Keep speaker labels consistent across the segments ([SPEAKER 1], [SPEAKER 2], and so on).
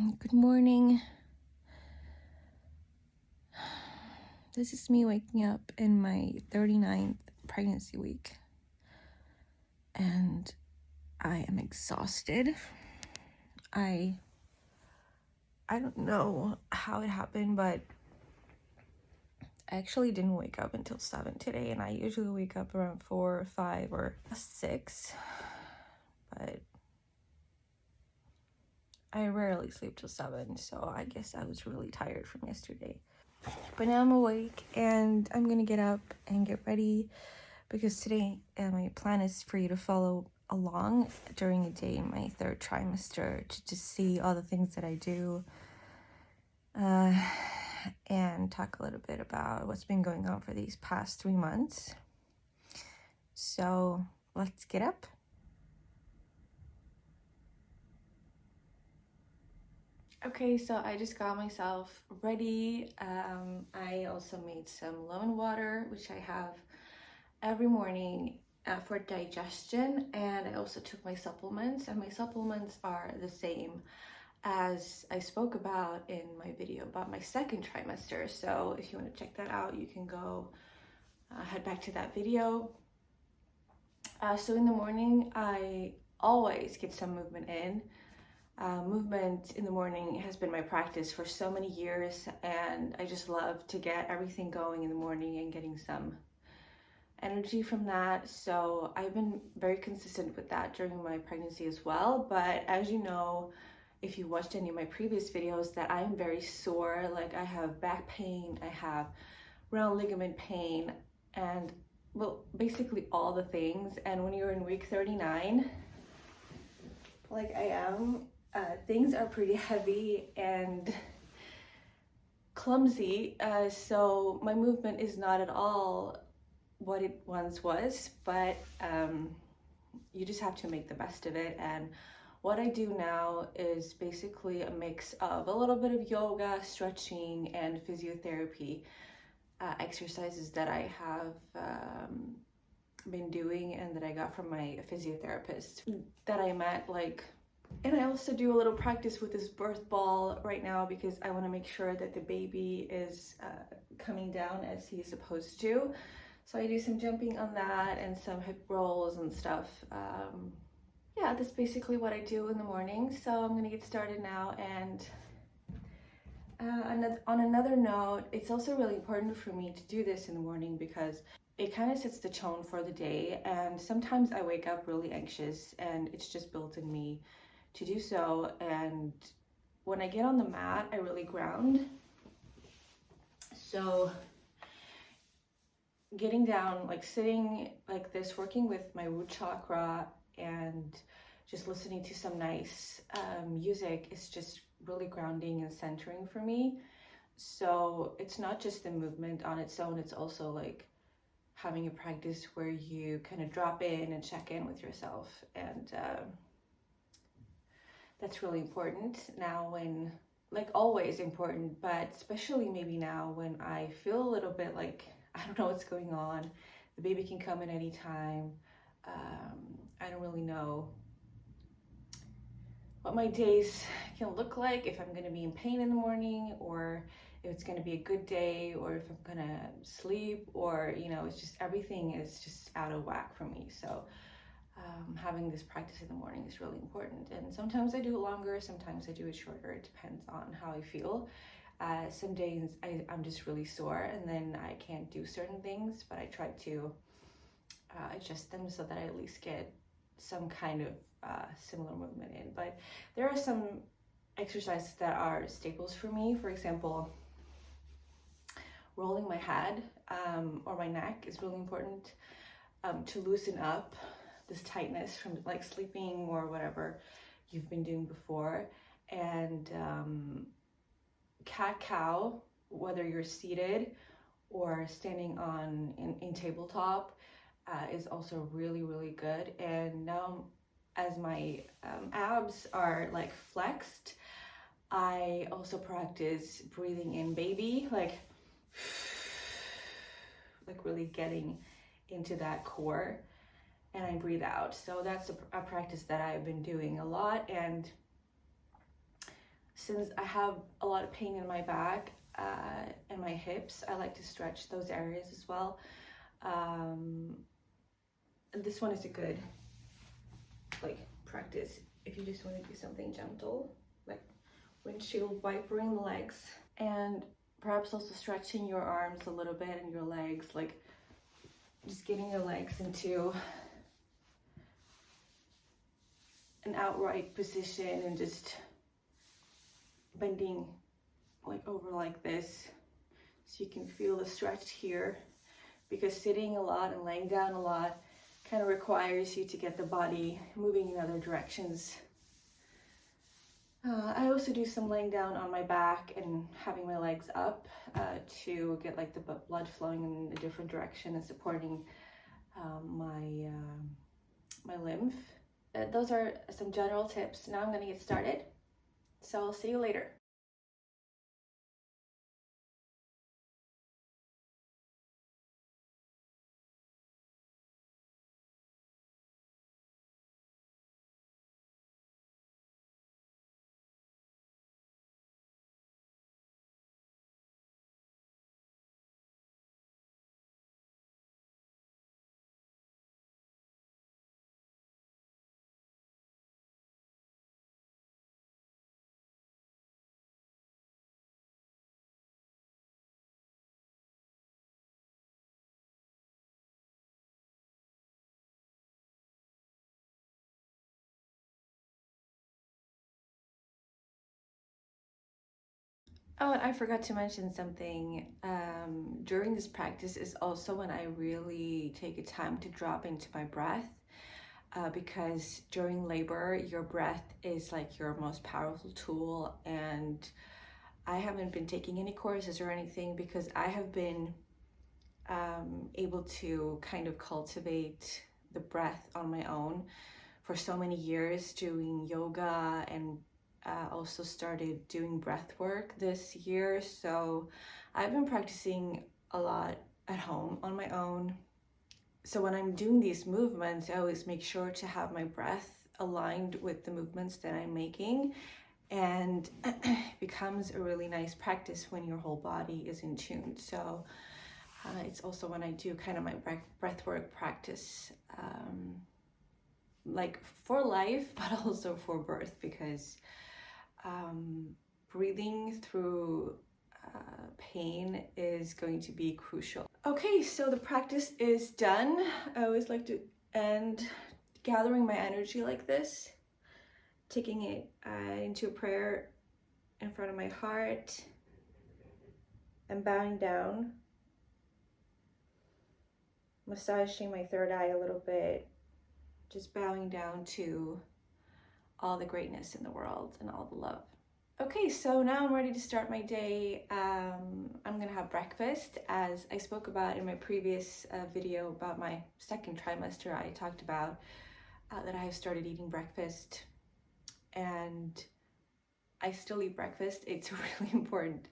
[SPEAKER 1] Good morning. This is me waking up in my 39th pregnancy week, and I am exhausted. I don't know how it happened, but I actually didn't wake up until 7 today, and I usually wake up around 4 or 5 or 6, but I rarely sleep till 7, so I guess I was really tired from yesterday. But now I'm awake, and I'm gonna get up and get ready, because today my plan is for you to follow along during a day in my third trimester to just see all the things that I do and talk a little bit about what's been going on for these past 3 months. So let's get up. Okay, so I just got myself ready. I also made some lemon water, which I have every morning for digestion, and I also took my supplements, and my supplements are the same as I spoke about in my video about my second trimester. So if you want to check that out, you can go head back to that video. So in the morning, I always get some movement in. Movement in the morning has been my practice for so many years, and I just love to get everything going in the morning and getting some energy from that. So I've been very consistent with that during my pregnancy as well. But as you know, if you watched any of my previous videos, that I'm very sore. Like, I have back pain, I have round ligament pain, and well, basically all the things. And when you're in week 39, like I am, things are pretty heavy and clumsy. So my movement is not at all what it once was, but you just have to make the best of it. And what I do now is basically a mix of a little bit of yoga, stretching, and physiotherapy exercises that I have been doing and that I got from my physiotherapist that I met. And I also do a little practice with this birth ball right now, because I want to make sure that the baby is coming down as he is supposed to. So I do some jumping on that and some hip rolls and stuff. Yeah, that's basically what I do in the morning. So I'm gonna get started now. And on another note, it's also really important for me to do this in the morning because it kind of sets the tone for the day. And sometimes I wake up really anxious, and it's just built in me to do so. And when I get on the mat, I really ground. So getting down, like sitting like this, working with my root chakra and just listening to some nice music is just really grounding and centering for me. So it's not just the movement on its own, it's also like having a practice where you kind of drop in and check in with yourself. And that's really important now, when, like, always important, but especially maybe now when I feel a little bit like I don't know what's going on. The baby can come in any time. I don't really know what my days can look like, if I'm going to be in pain in the morning, or if it's going to be a good day, or if I'm going to sleep, or, you know, it's just everything is just out of whack for me. So having this practice in the morning is really important. And sometimes I do it longer, sometimes I do it shorter. It depends on how I feel. Some days I'm just really sore, and then I can't do certain things, but I try to adjust them so that I at least get some kind of similar movement in. But there are some exercises that are staples for me. For example, rolling my head or my neck is really important to loosen up this tightness from like sleeping or whatever you've been doing before. And cat-cow, whether you're seated or standing on in tabletop, is also really, really good. And now, as my abs are like flexed, I also practice breathing in baby, like really getting into that core, and I breathe out. So that's a practice that I've been doing a lot. And since I have a lot of pain in my back and my hips, I like to stretch those areas as well. And this one is a good like practice if you just want to do something gentle, like windshield wipering the legs, and perhaps also stretching your arms a little bit and your legs, like just getting your legs into an outright position and just bending like over like this, so you can feel the stretch here, because sitting a lot and laying down a lot kind of requires you to get the body moving in other directions. I also do some laying down on my back and having my legs up to get like the blood flowing in a different direction and supporting my lymph. Those are some general tips. Now I'm going to get started, so I'll see you later. Oh, and I forgot to mention something. During this practice is also when I really take a time to drop into my breath, because during labor, your breath is like your most powerful tool. And I haven't been taking any courses or anything because I have been able to kind of cultivate the breath on my own for so many years, doing yoga, and also started doing breath work this year. So I've been practicing a lot at home on my own. So when I'm doing these movements, I always make sure to have my breath aligned with the movements that I'm making, and it becomes a really nice practice when your whole body is in tune. So it's also when I do kind of my breathwork practice, like for life, but also for birth, because breathing through pain is going to be crucial. Okay, so the practice is done. I always like to end gathering my energy like this, taking it into a prayer in front of my heart and bowing down, massaging my third eye a little bit, just bowing down to all the greatness in the world and all the love. Okay, so now I'm ready to start my day. I'm gonna have breakfast. As I spoke about in my previous video about my second trimester, I talked about that I have started eating breakfast, and I still eat breakfast. It's a really important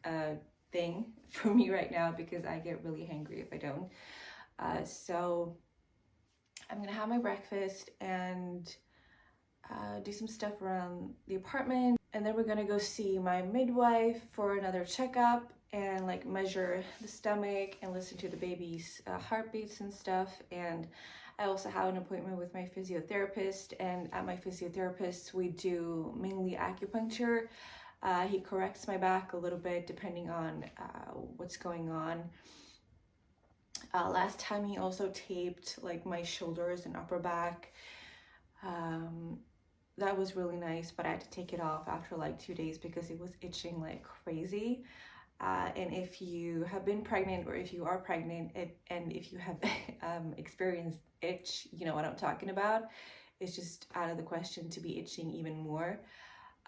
[SPEAKER 1] thing for me right now because I get really hangry if I don't. So I'm gonna have my breakfast and do some stuff around the apartment, and then we're gonna go see my midwife for another checkup and like measure the stomach and listen to the baby's heartbeats and stuff. And I also have an appointment with my physiotherapist, and at my physiotherapist we do mainly acupuncture. He corrects my back a little bit depending on what's going on. Last time he also taped like my shoulders and upper back. That was really nice, but I had to take it off after like 2 days because it was itching like crazy. And if you have been pregnant, or if you are pregnant, and if you have experienced itch, you know what I'm talking about. It's just out of the question to be itching even more.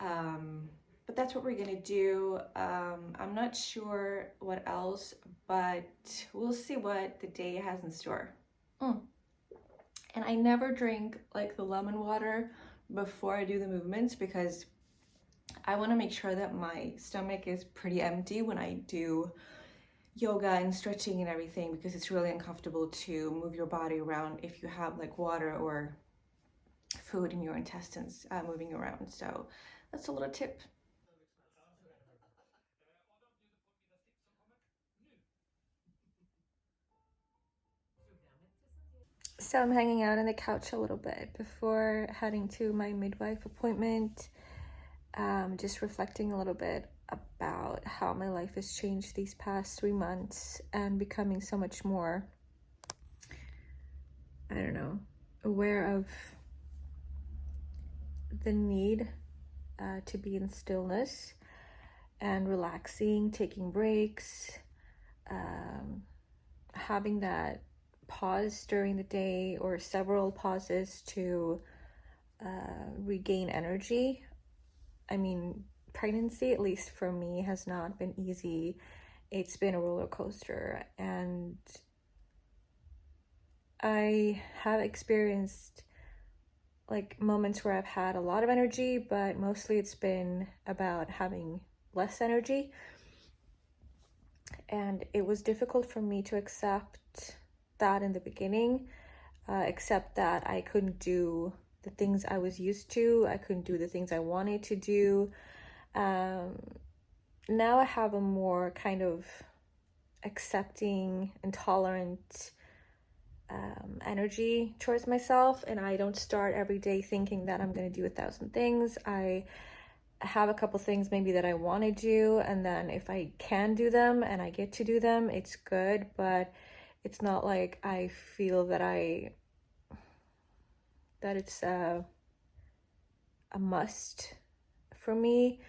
[SPEAKER 1] But that's what we're gonna do. I'm not sure what else, but we'll see what the day has in store. And I never drink like the lemon water before I do the movements because I want to make sure that my stomach is pretty empty when I do yoga and stretching and everything, because it's really uncomfortable to move your body around if you have like water or food in your intestines moving around. So that's a little tip. So I'm hanging out on the couch a little bit before heading to my midwife appointment. Just reflecting a little bit about how my life has changed these past 3 months and becoming so much more, I don't know, aware of the need to be in stillness and relaxing, taking breaks, having that pause during the day or several pauses to regain energy. I mean, pregnancy, at least for me, has not been easy. It's been a roller coaster, and I have experienced like moments where I've had a lot of energy, but mostly it's been about having less energy. And it was difficult for me to accept that in the beginning, accept that I couldn't do the things I was used to. I couldn't do the things I wanted to do. Now I have a more kind of accepting and tolerant energy towards myself, and I don't start every day thinking that I'm going to do 1,000 things. I have a couple things maybe that I want to do, and then if I can do them and I get to do them, it's good, but it's not like I feel that it's a must for me.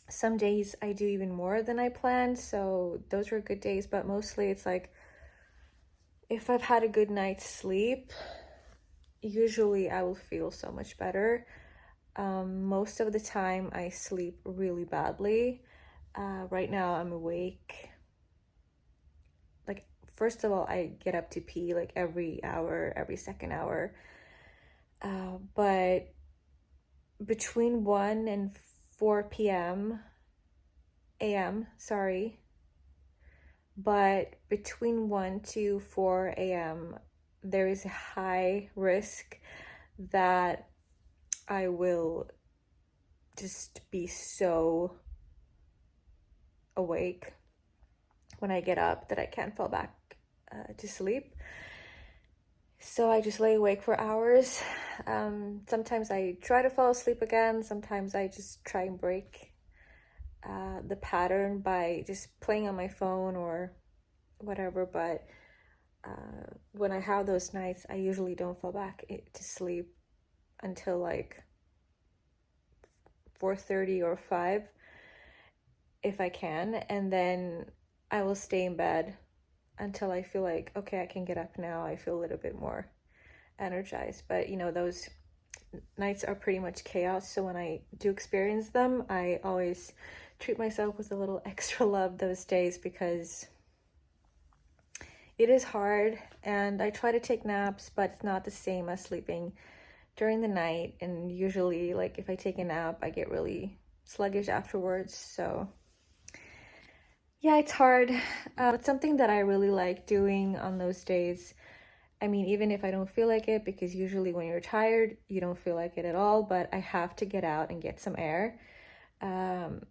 [SPEAKER 1] Some days I do even more than I planned, so those were good days, but mostly it's like if I've had a good night's sleep, usually I will feel so much better. Most of the time I sleep really badly. Right now I'm awake. Like, first of all, I get up to pee like every hour, every second hour. But between 1 and 4 p.m. a.m., sorry. But between 1 to 4 a.m., there is a high risk that I will just be so awake when I get up that I can't fall back to sleep. So I just lay awake for hours. Sometimes I try to fall asleep again. Sometimes I just try and break the pattern by just playing on my phone or whatever. But when I have those nights, I usually don't fall back to sleep until like 4:30 or 5 if I can, and then I will stay in bed until I feel like, okay, I can get up now. I feel a little bit more energized. But you know, those nights are pretty much chaos, so when I do experience them, I always treat myself with a little extra love those days, because it is hard, and I try to take naps, but it's not the same as sleeping during the night. And usually, like, if I take a nap, I get really sluggish afterwards. So yeah, it's hard. It's something that I really like doing on those days. I mean, even if I don't feel like it, because usually when you're tired, you don't feel like it at all, but I have to get out and get some air, and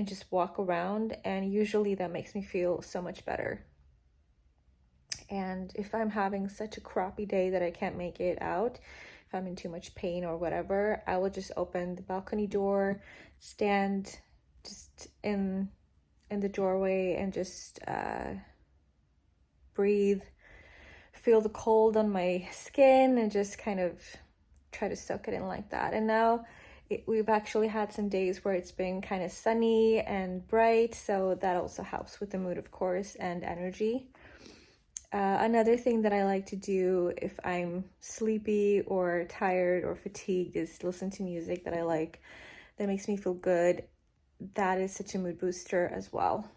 [SPEAKER 1] just walk around, and usually that makes me feel so much better. And if I'm having such a crappy day that I can't make it out, if I'm in too much pain or whatever, I will just open the balcony door, stand just in the doorway, and just breathe, feel the cold on my skin, and just kind of try to soak it in like that. And now we've actually had some days where it's been kind of sunny and bright, so that also helps with the mood, of course, and energy. Another thing that I like to do if I'm sleepy or tired or fatigued is listen to music that I like, that makes me feel good. That is such a mood booster as well.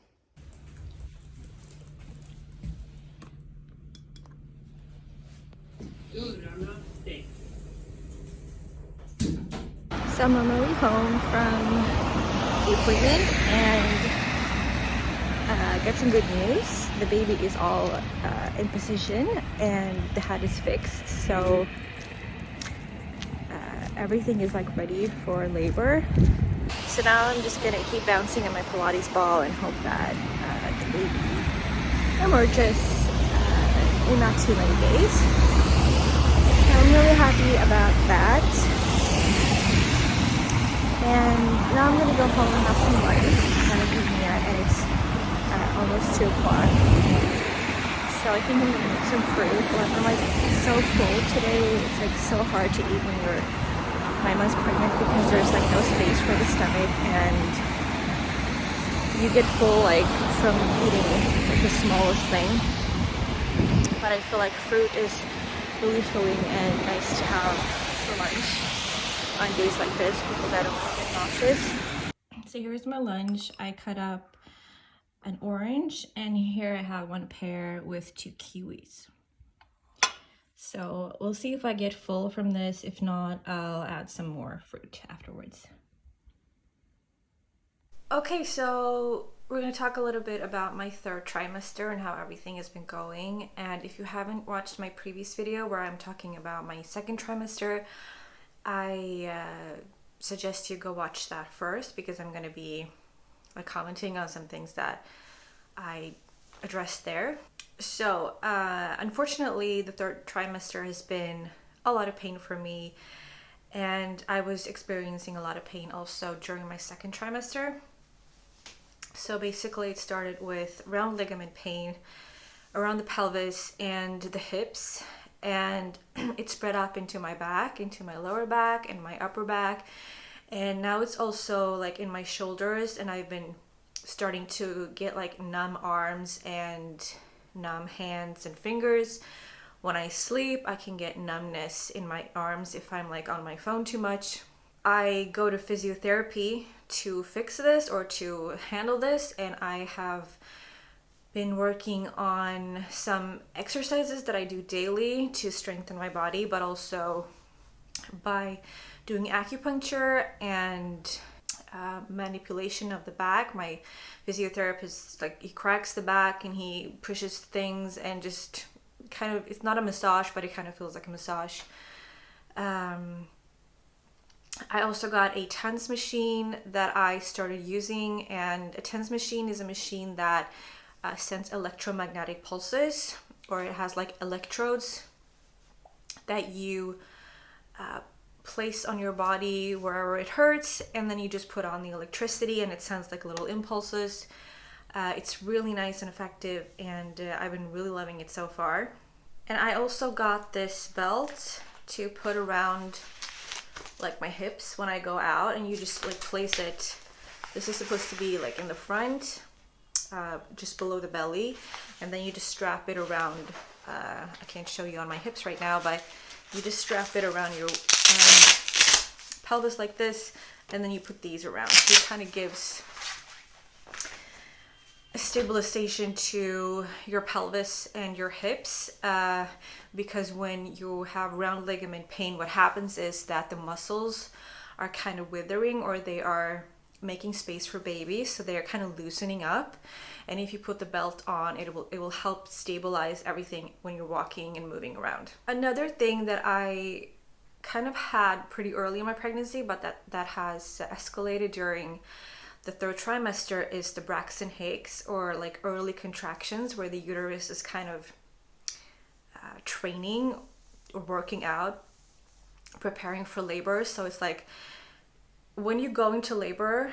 [SPEAKER 1] So I'm on my way home from the appointment, and got some good news. The baby is all in position, and the head is fixed. So everything is like ready for labor. So now I'm just gonna keep bouncing on my Pilates ball and hope that the baby emerges in not too many days. And I'm really happy about that. And now I'm gonna go home and have some lunch. I haven't eaten yet, and it's almost 2 o'clock. So I think I'm gonna make some fruit. But I'm like so full today. It's like so hard to eat when you're 9 months pregnant because there's like no space for the stomach, and you get full like from eating like the smallest thing. But I feel like fruit is really filling and nice to have for lunch on days like this because I don't want to get nauseous. So here's my lunch. I cut up an orange, and here I have 1 pear with 2 kiwis. So we'll see if I get full from this. If not, I'll add some more fruit afterwards. Okay, so we're going to talk a little bit about my 3rd trimester and how everything has been going. And if you haven't watched my previous video where I'm talking about my 2nd trimester, I suggest you go watch that first because I'm going to be commenting on some things that I addressed there. So unfortunately, the 3rd trimester has been a lot of pain for me, and I was experiencing a lot of pain also during my 2nd trimester. So basically it started with round ligament pain around the pelvis and the hips, and it spread up into my back, into my lower back and my upper back, and now it's also like in my shoulders, and I've been starting to get like numb arms and numb hands and fingers. When I sleep, I can get numbness in my arms if I'm like on my phone too much. I go to physiotherapy to fix this or to handle this, and I have been working on some exercises that I do daily to strengthen my body, but also by doing acupuncture and manipulation of the back. My physiotherapist, like, he cracks the back and he pushes things and just kind of, it's not a massage, but it kind of feels like a massage. I also got a TENS machine that I started using, and a TENS machine is a machine that sends electromagnetic pulses, or it has like electrodes that you place on your body wherever it hurts, and then you just put on the electricity and it sends like little impulses. It's really nice and effective, and I've been really loving it so far. And I also got this belt to put around like my hips when I go out, and you just like place it. This is supposed to be like in the front, just below the belly, and then you just strap it around. I can't show you on my hips right now, but you just strap it around your pelvis like this, and then you put these around. So it kind of gives a stabilization to your pelvis and your hips, because when you have round ligament pain, what happens is that the muscles are kind of withering, or they are making space for babies, so they are kind of loosening up. And if you put the belt on, it will help stabilize everything when you're walking and moving around. Another thing that I kind of had pretty early in my pregnancy, but that has escalated during the 3rd trimester, is the Braxton Hicks, or like early contractions, where the uterus is kind of training or working out, preparing for labor. So it's like when you go into labor,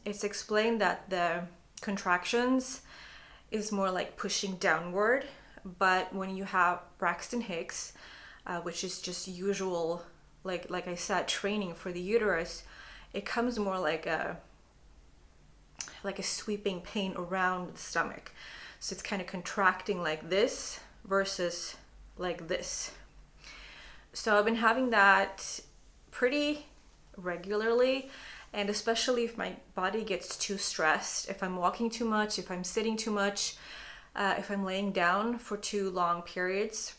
[SPEAKER 1] it's explained that the contractions is more like pushing downward, but when you have Braxton Hicks, which is just usual, like I said, training for the uterus, it comes more like a sweeping pain around the stomach. So it's kind of contracting like this versus like this. So I've been having that pretty regularly, and especially if my body gets too stressed, if I'm walking too much, if I'm sitting too much, if I'm laying down for too long periods,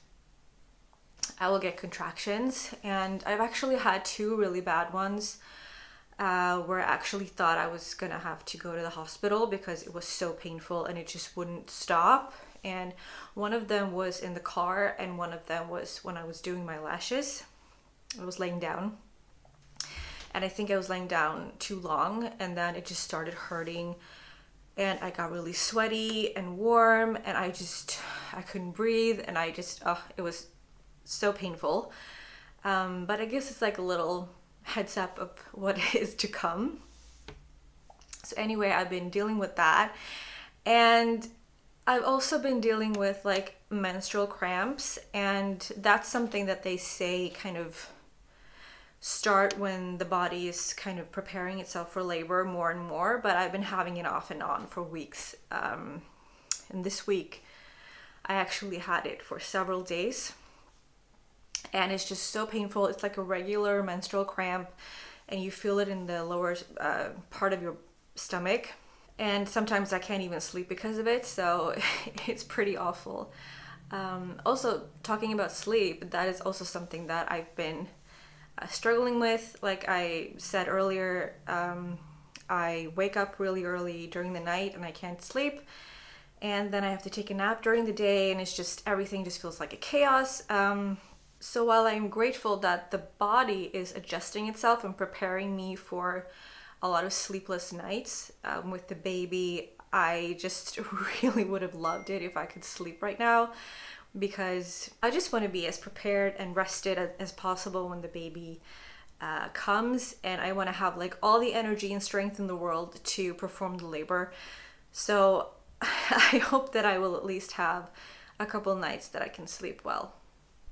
[SPEAKER 1] I will get contractions. And I've actually had 2 really bad ones where I actually thought I was gonna have to go to the hospital because it was so painful and it just wouldn't stop. And one of them was in the car, and one of them was when I was doing my lashes. I was laying down, and I think I was laying down too long, and then it just started hurting, and I got really sweaty and warm, and I just I couldn't breathe, and I just, it was so painful. But I guess it's like a little heads up of what is to come. So anyway, I've been dealing with that. And I've also been dealing with like menstrual cramps, and that's something that they say kind of start when the body is kind of preparing itself for labor more and more, but I've been having it off and on for weeks. And this week I actually had it for several days, and it's just so painful. It's like a regular menstrual cramp, and you feel it in the lower part of your stomach, and sometimes I can't even sleep because of it, so it's pretty awful. Also, talking about sleep, that is also something that I've been struggling with. Like I said earlier, I wake up really early during the night and I can't sleep, and then I have to take a nap during the day, and it's just, everything just feels like a chaos. So while I'm grateful that the body is adjusting itself and preparing me for a lot of sleepless nights with the baby, I just really would have loved it if I could sleep right now, because I just want to be as prepared and rested as possible when the baby comes, and I want to have like all the energy and strength in the world to perform the labor. So I hope that I will at least have a couple nights that I can sleep well.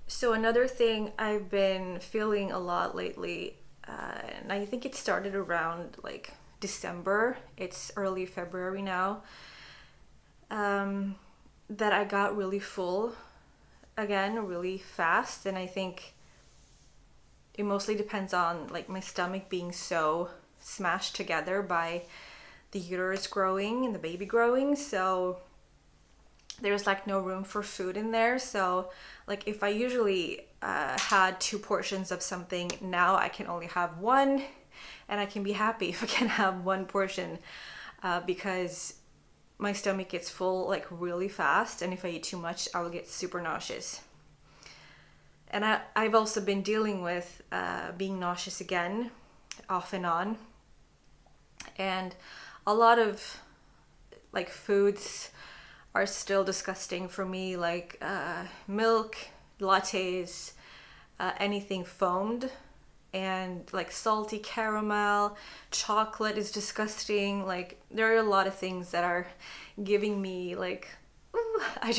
[SPEAKER 1] So another thing I've been feeling a lot lately, and I think it started around like December, it's early February now, that I got really full again really fast, and I think it mostly depends on like my stomach being so smashed together by the uterus growing and the baby growing, so there's like no room for food in there. So like if I usually had 2 portions of something, now I can only have 1, and I can be happy if I can have 1 portion, because my stomach gets full like really fast, and if I eat too much I will get super nauseous. And I've also been dealing with being nauseous again off and on, and a lot of like foods are still disgusting for me, like milk, lattes, anything foamed, and like salty caramel, chocolate is disgusting. Like there are a lot of things that are giving me like, ooh, I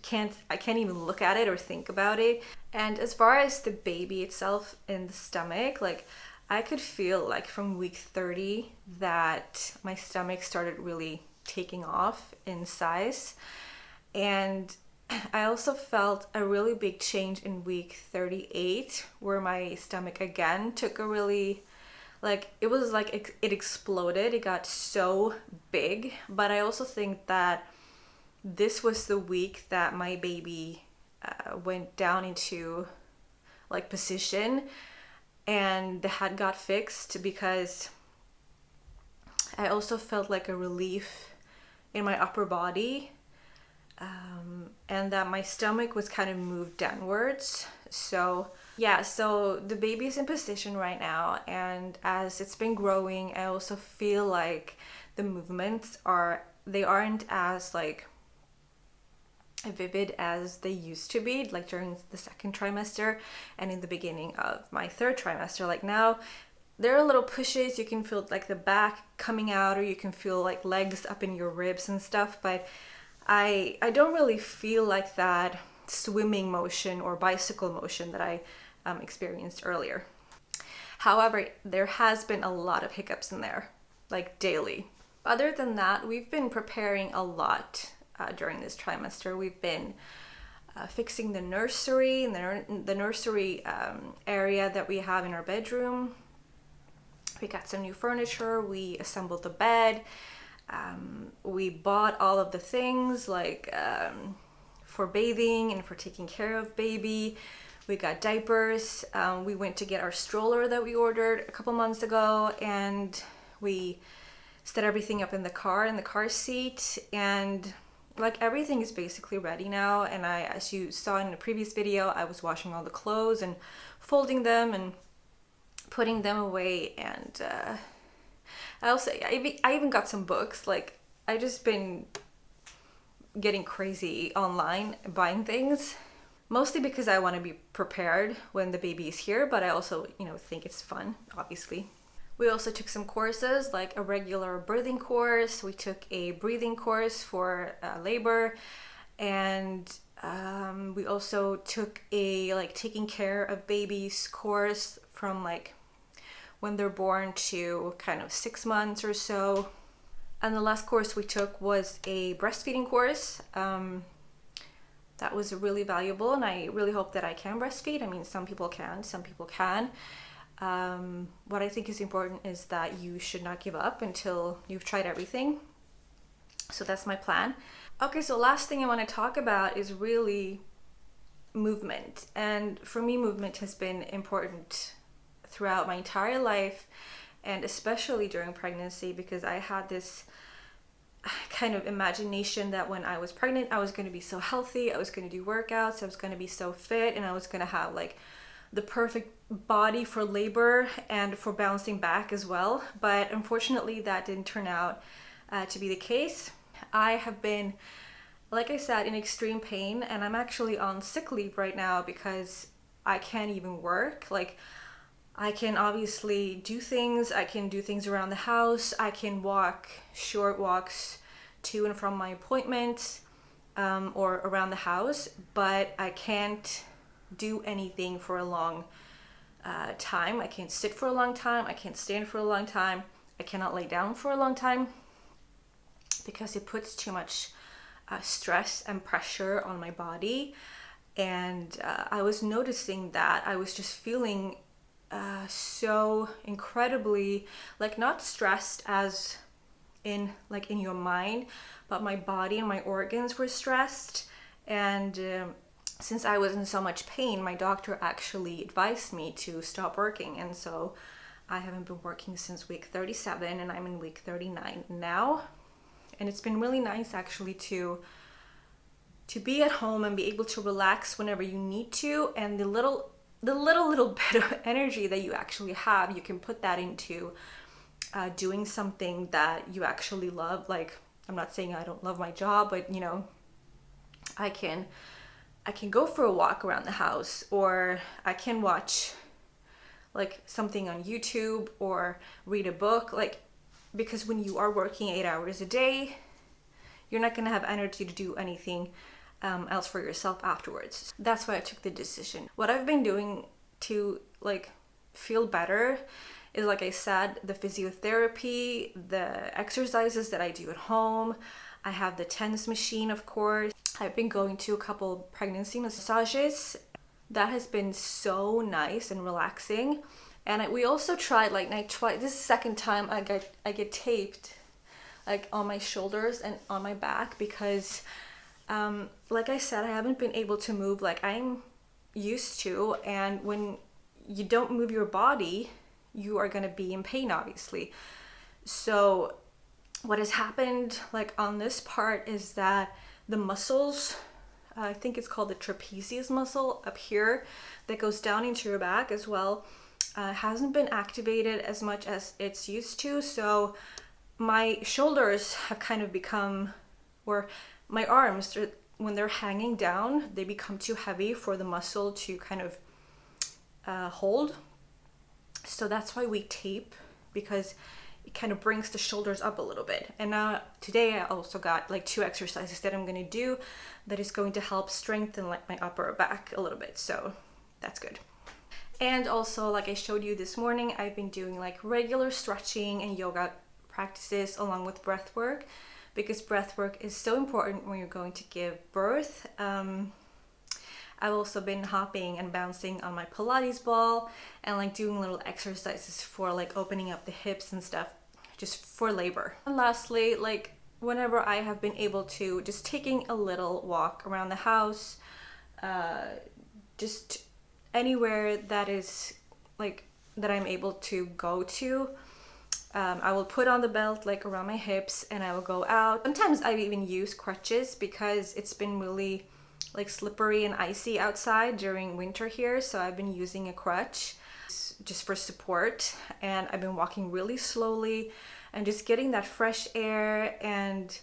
[SPEAKER 1] can't even look at it or think about it. And as far as the baby itself in the stomach, like I could feel like from week 30 that my stomach started really taking off in size. And I also felt a really big change in week 38, where my stomach again took a really, like, it was like it exploded. It got so big. But I also think that this was the week that my baby went down into like position, and the head got fixed, because I also felt like a relief in my upper body, and that my stomach was kind of moved downwards. So yeah, so the baby's in position right now, and as it's been growing, I also feel like the movements aren't as like vivid as they used to be, like during the 2nd trimester and in the beginning of my 3rd trimester. Like now there are little pushes, you can feel like the back coming out, or you can feel like legs up in your ribs and stuff, but I don't really feel like that swimming motion or bicycle motion that I experienced earlier. However, there has been a lot of hiccups in there, like daily. Other than that, we've been preparing a lot during this trimester. We've been fixing the nursery, and the nursery area that we have in our bedroom. We got some new furniture, we assembled the bed, we bought all of the things like for bathing and for taking care of baby. We got diapers, we went to get our stroller that we ordered a couple months ago, and we set everything up in the car seat, and like everything is basically ready now. And as you saw in the previous video, I was washing all the clothes and folding them and putting them away, and I even got some books. Like I just been
[SPEAKER 2] getting crazy online buying things, mostly because I want to be prepared when the baby is here, but I also, think it's fun, obviously. We also took some courses, like a regular birthing course. We took a breathing course for labor, and we also took a taking care of babies course from when they're born to kind of 6 months or so. And the last course we took was a breastfeeding course. That was really valuable, and I really hope that I can breastfeed. I mean, some people can, some people can. What I think is important is that you should not give up until you've tried everything. So that's my plan. Okay, so last thing I want to talk about is really movement. And for me, movement has been important throughout my entire life, and especially during pregnancy, because I had this kind of imagination that when I was pregnant, I was going to be so healthy, I was going to do workouts, I was going to be so fit, and I was going to have the perfect body for labor and for bouncing back as well. But unfortunately, that didn't turn out to be the case. I have been, like I said, in extreme pain, and I'm actually on sick leave right now because I can't even work. I can obviously do things. I can do things around the house. I can walk short walks to and from my appointments or around the house, but I can't do anything for a long time. I can't sit for a long time. I can't stand for a long time. I cannot lay down for a long time because it puts too much stress and pressure on my body. And I was noticing that I was just feeling so incredibly not stressed as in your mind, but my body and my organs were stressed. And since I was in so much pain, my doctor actually advised me to stop working, and so I haven't been working since week 37, and I'm in week 39 now. And it's been really nice actually to be at home and be able to relax whenever you need to, and the little bit of energy that you actually have, you can put that into doing something that you actually love. I'm not saying I don't love my job, but I can go for a walk around the house, or I can watch something on YouTube or read a book, because when you are working 8 hours a day, you're not going to have energy to do anything else for yourself afterwards. That's why I took the decision. What I've been doing to feel better is, like I said, the physiotherapy, the exercises that I do at home. I have the TENS machine, of course. I've been going to a couple pregnancy massages. That has been so nice and relaxing. And we also tried, this is the second time I get taped on my shoulders and on my back, because like I said, I haven't been able to move like I'm used to, and when you don't move your body, you are going to be in pain, obviously. So what has happened on this part is that the muscles, I think it's called the trapezius muscle up here that goes down into your back as well, hasn't been activated as much as it's used to. So my shoulders have kind of become, or my arms, when they're hanging down, they become too heavy for the muscle to kind of hold. So that's why we tape, because it kind of brings the shoulders up a little bit. And now today I also got 2 exercises that I'm going to do that is going to help strengthen my upper back a little bit. So that's good. And also, like I showed you this morning, I've been doing regular stretching and yoga practices along with breath work, because breath work is so important when you're going to give birth. I've also been hopping and bouncing on my Pilates ball and doing little exercises for opening up the hips and stuff, just for labor. And lastly, whenever I have been able to, just taking a little walk around the house, just anywhere that is that I'm able to go to. I will put on the belt around my hips and I will go out. Sometimes I even use crutches because it's been really slippery and icy outside during winter here, so I've been using a crutch just for support, and I've been walking really slowly and just getting that fresh air and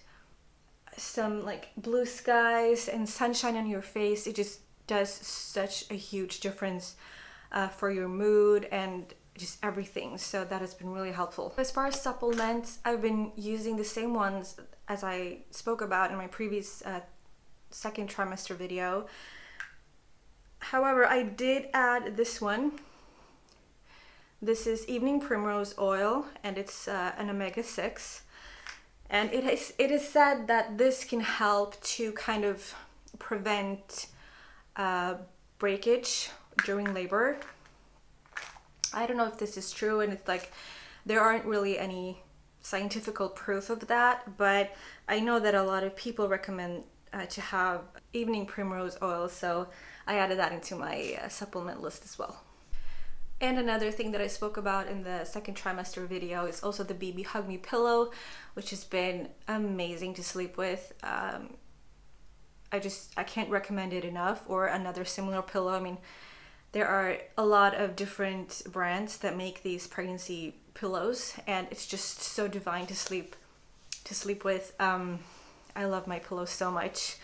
[SPEAKER 2] some like blue skies and sunshine on your face. It just does such a huge difference for your mood and just everything. So that has been really helpful. As far as supplements, I've been using the same ones as I spoke about in my previous second trimester video. However, I did add this one. This is evening primrose oil, and it's an omega-6. And it is said that this can help to kind of prevent breakage during labor. I don't know if this is true, and it's like there aren't really any scientific proof of that, but I know that a lot of people recommend to have evening primrose oil, so I added that into my supplement list as well. And another thing that I spoke about in the second trimester video is also the BBHugme pillow, which has been amazing to sleep with. I can't recommend it enough, or another similar pillow. I mean, there are a lot of different brands that make these pregnancy pillows, and it's just so divine to sleep with. I love my pillow so much.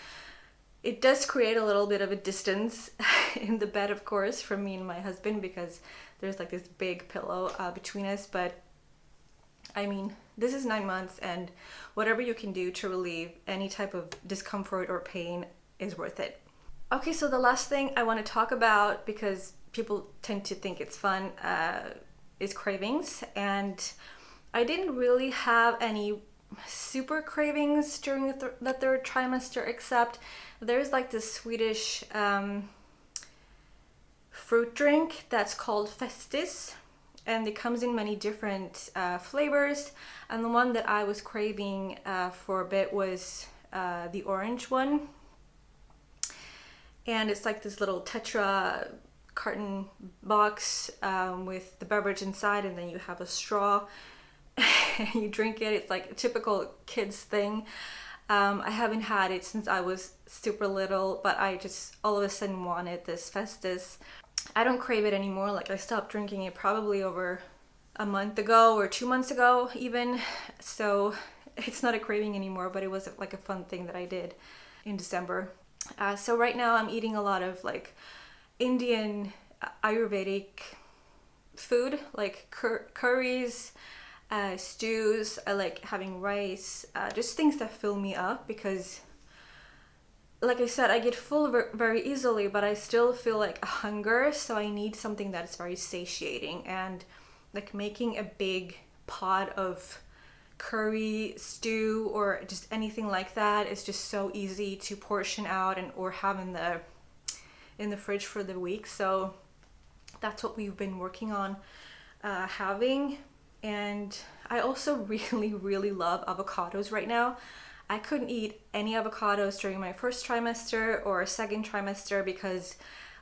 [SPEAKER 2] It does create a little bit of a distance in the bed, of course, from me and my husband, because there's like this big pillow between us, but I mean, this is 9 months, and whatever you can do to relieve any type of discomfort or pain is worth it. Okay, so the last thing I want to talk about, because people tend to think it's fun, is cravings. And I didn't really have any super cravings during the third trimester, except there's like this Swedish fruit drink that's called Festis, and it comes in many different flavors, and the one that I was craving for a bit was the orange one. And it's like this little Tetra carton box with the beverage inside, and then you have a straw and you drink it. It's like a typical kids thing. I haven't had it since I was super little, but I just all of a sudden wanted this Festus. I don't crave it anymore. Like, I stopped drinking it probably over a month ago or 2 months ago even. So it's not a craving anymore, but it was like a fun thing that I did in December. So right now I'm eating a lot of like Indian Ayurvedic food, like curries, stews. I like having rice, just things that fill me up, because like I said, I get full very easily, but I still feel like a hunger, so I need something that's very satiating. And like making a big pot of curry, stew, or just anything like that is just so easy to portion out and or have in the fridge for the week. So that's what we've been working on having. And I also really love avocados right now. I couldn't eat any avocados during my first trimester or second trimester because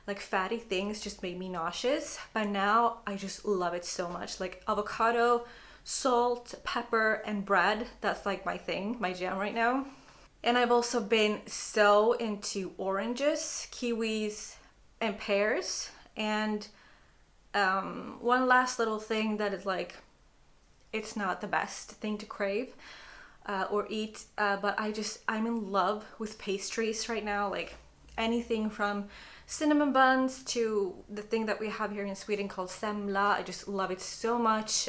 [SPEAKER 2] like fatty things just made me nauseous, but now I just love it so much. Like avocado, salt, pepper, and bread, that's like my thing, my jam right now. And I've also been so into oranges, kiwis, and pears. And one last little thing that is like, it's not the best thing to crave or eat, but I'm in love with pastries right now. Like anything from cinnamon buns to the thing that we have here in Sweden called semla. I just love it so much.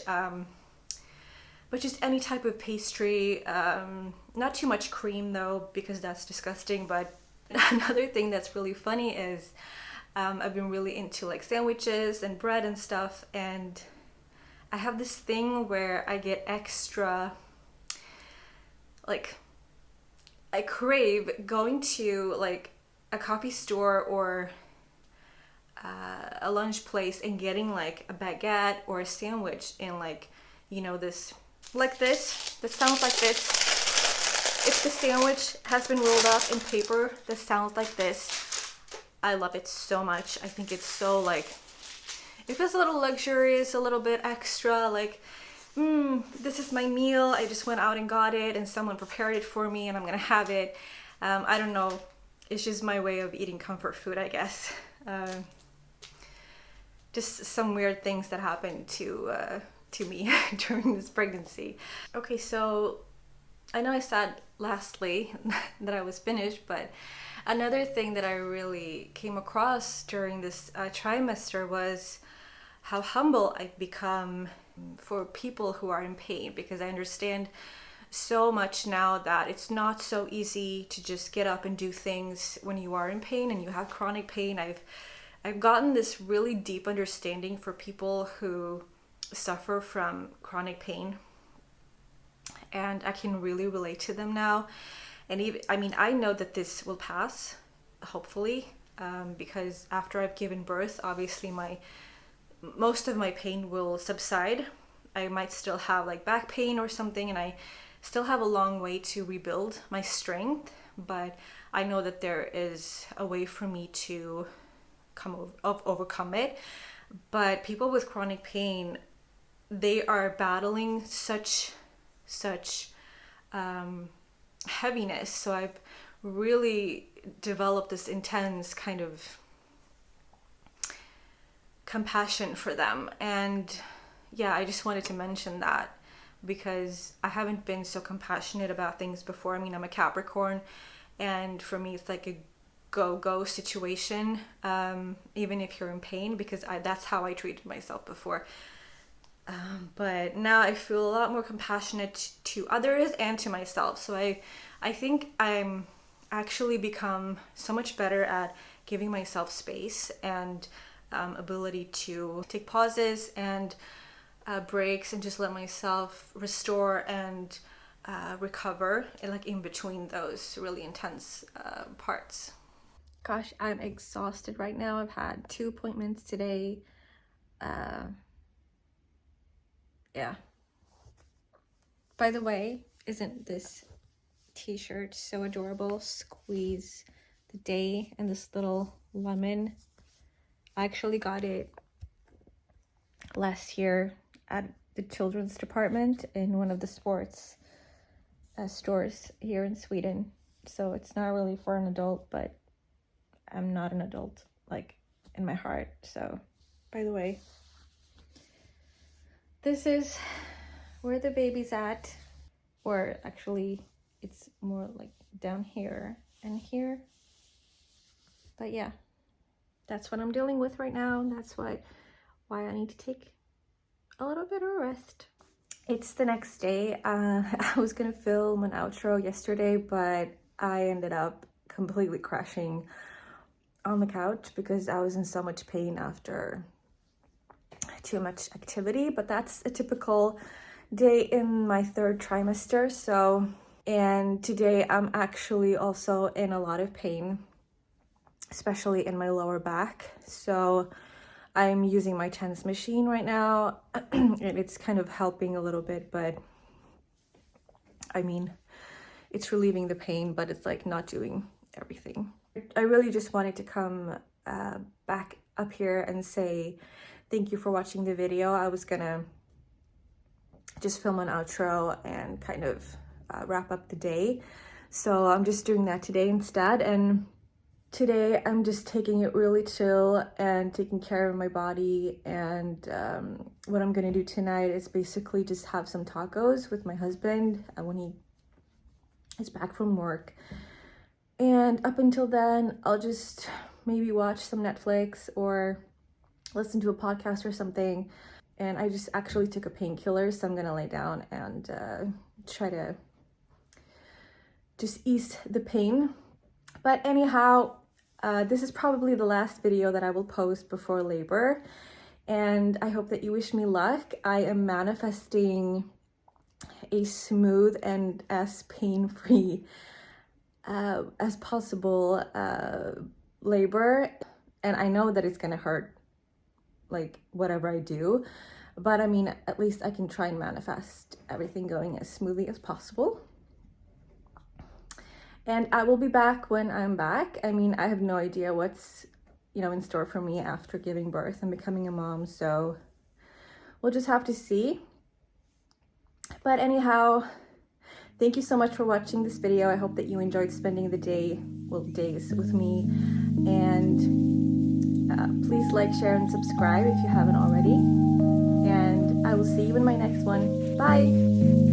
[SPEAKER 2] But just any type of pastry, not too much cream though, because that's disgusting. But another thing that's really funny is I've been really into like sandwiches and bread and stuff, and I have this thing where I get extra, like I crave going to like a coffee store or a lunch place and getting like a baguette or a sandwich in like, you know, this like this that sounds like this. If the sandwich has been rolled up in paper that sounds like this, I love it so much. I think it's so like, it feels a little luxurious, a little bit extra, like this is my meal. I just went out and got it and someone prepared it for me and I'm gonna have it. I don't know, it's just my way of eating comfort food, I guess. Just some weird things that happened to me during this pregnancy. Okay, so I know I said lastly that I was finished, but another thing that I really came across during this trimester was how humble I've become for people who are in pain, because I understand so much now that it's not so easy to just get up and do things when you are in pain and you have chronic pain. I've gotten this really deep understanding for people who suffer from chronic pain, and I can really relate to them now. And even, I mean, I know that this will pass, hopefully, because after I've given birth, obviously most of my pain will subside. I might still have like back pain or something, and I still have a long way to rebuild my strength, but I know that there is a way for me to overcome it. But people with chronic pain, they are battling such heaviness. So I've really developed this intense kind of compassion for them. And yeah, I just wanted to mention that because I haven't been so compassionate about things before. I mean, I'm a Capricorn, and for me it's like a go situation, even if you're in pain, because that's how I treated myself before. But now I feel a lot more compassionate to others and to myself. So I think I'm actually become so much better at giving myself space and ability to take pauses and breaks and just let myself restore and recover, like in between those really intense parts. Gosh, I'm exhausted right now. I've had 2 appointments today. Yeah. By the way, isn't this t-shirt so adorable? Squeeze the day, and this little lemon. I actually got it last year at the children's department in one of the sports stores here in Sweden. So it's not really for an adult, but I'm not an adult, like, in my heart. So, by the way, this is where the baby's at, or actually it's more like down here and here. But yeah, that's what I'm dealing with right now, and that's why I need to take a little bit of a rest. It's the next day. I was gonna film an outro yesterday, but I ended up completely crashing on the couch because I was in so much pain after too much activity. But that's a typical day in my 3rd trimester. So, and today I'm actually also in a lot of pain, especially in my lower back. So I'm using my TENS machine right now, and it's kind of helping a little bit, but I mean, it's relieving the pain, but it's like not doing everything. I really just wanted to come back up here and say thank you for watching the video. I was gonna just film an outro and kind of wrap up the day, so I'm just doing that today instead. And today I'm just taking it really chill and taking care of my body. And what I'm gonna do tonight is basically just have some tacos with my husband when he is back from work. And up until then, I'll just maybe watch some Netflix or listen to a podcast or something. And I just actually took a painkiller, so I'm gonna lay down and try to just ease the pain. But anyhow, this is probably the last video that I will post before labor, and I hope that you wish me luck. I am manifesting a smooth and as pain-free as possible labor, and I know that it's gonna hurt, like, whatever I do, but I mean, at least I can try and manifest everything going as smoothly as possible. And I will be back when I'm back. I mean, I have no idea what's, in store for me after giving birth and becoming a mom, so we'll just have to see. But anyhow, thank you so much for watching this video. I hope that you enjoyed spending the days with me. And please like, share, and subscribe if you haven't already. And I will see you in my next one. Bye!